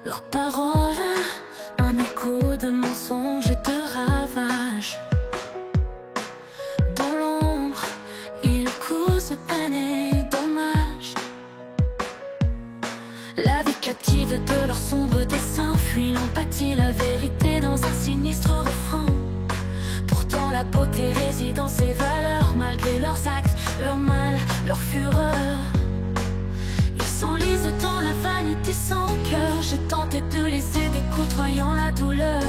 Leurs paroles, un écho de mensonges et de ravages. Dans l'ombre, ils causent peine et dommages. La vie captive de leurs sombres dessins fuit l'empathie, la vérité dans un sinistre refrain. Pourtant la beauté réside dans ses valeurs, malgré leurs actes, leur mal, leur fureur. Ils s'enlisent dans la vanité sans cœur. J'ai tenté de les aider, côtoyant la douleur.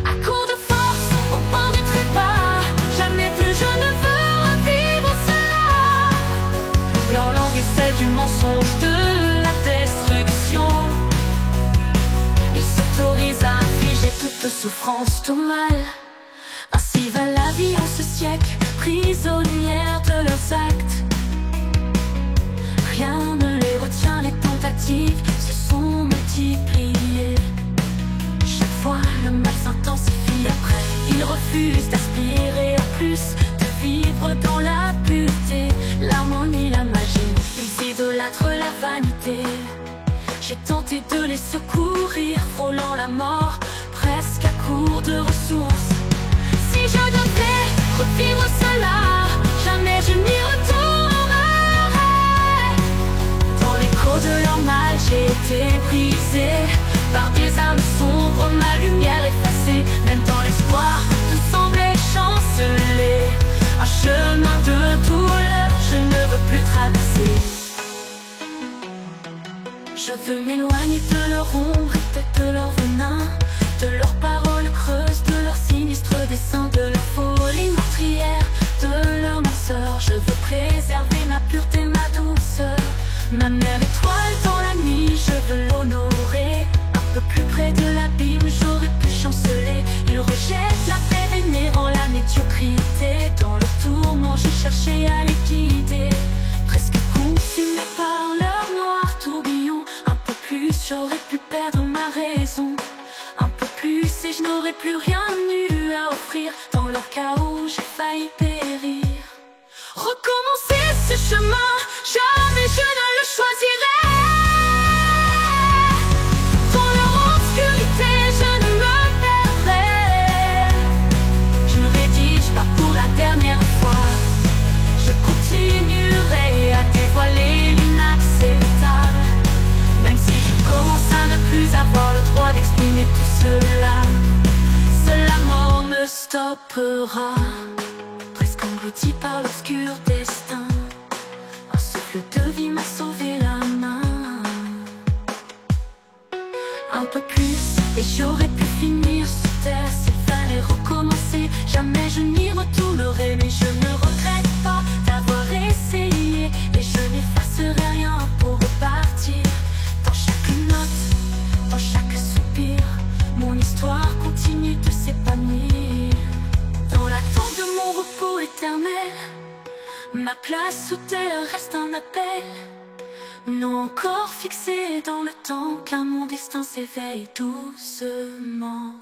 À coups de force, au bord du trépas, jamais plus je ne veux revivre cela. Leur langue est celle du mensonge, de la destruction. Ils s'autorisent à infliger toute souffrance, tout mal. Ainsi va la vie en ce siècle, prisonnière de leurs actes. Rien ne les retient, les tentatives se sont multipliées. Chaque fois le mal s'intensifie, après ils refusent d'aspirer à plus, de vivre dans la pureté, l'harmonie, la magie. Ils idolâtrent la vanité. J'ai tenté de les secourir, frôlant la mort, presque à court de ressources. Si je devais revivre cela, jamais je n'y retournerai. Dans l'écho de leur mal, j'ai été brisé par des âmes sombres, ma lumière effacée. Même dans l'espoir, tout semblait chanceler. Un chemin de douleur, je ne veux plus traverser. Je veux m'éloigner de leur ombre et peut-être de leur venin, de leurs paroles creuses, de leurs sinistres desseins, de leur folie meurtrière, de leur noirceur. Je veux préserver ma pureté, ma douceur, ma mère étoile dans la nuit, je veux l'honorer. Un peu plus près de l'abîme, j'aurais pu chanceler. Ils rejettent la paix, vénérant la médiocrité. Dans leur tourment, j'ai cherché à les guider, presque consumé par leur noir tourbillon. Un peu plus, j'aurais pu perdre ma raison. Un peu plus et je n'aurais plus rien eu à offrir. Dans leur chaos, j'ai failli périr. Recommencer ce chemin, jamais je ne le choisirai. Dans leur obscurité, je ne me perdrai. Je ne rédige pas pour la dernière fois. Je continuerai à dévoiler l'inacceptable, même si je commence à ne plus avoir le droit d'exprimer tout cela. Seule la mort me stoppera, presque englouti par l'obscur destin. Un souffle de vie m'a sauvé la main. Un peu plus et j'aurais pu finir sur terre. S'il fallait recommencer, jamais je n'y retournerai. Mais je ne regrette pas d'avoir essayé, et je n'effacerai rien pour repartir. Dans chaque note, dans chaque soupir, mon histoire continue de s'épanouir. Dans l'attente de mon repos éternel, ma place sous terre reste un appel. Non encore fixé dans le temps, car mon destin s'éveille doucement.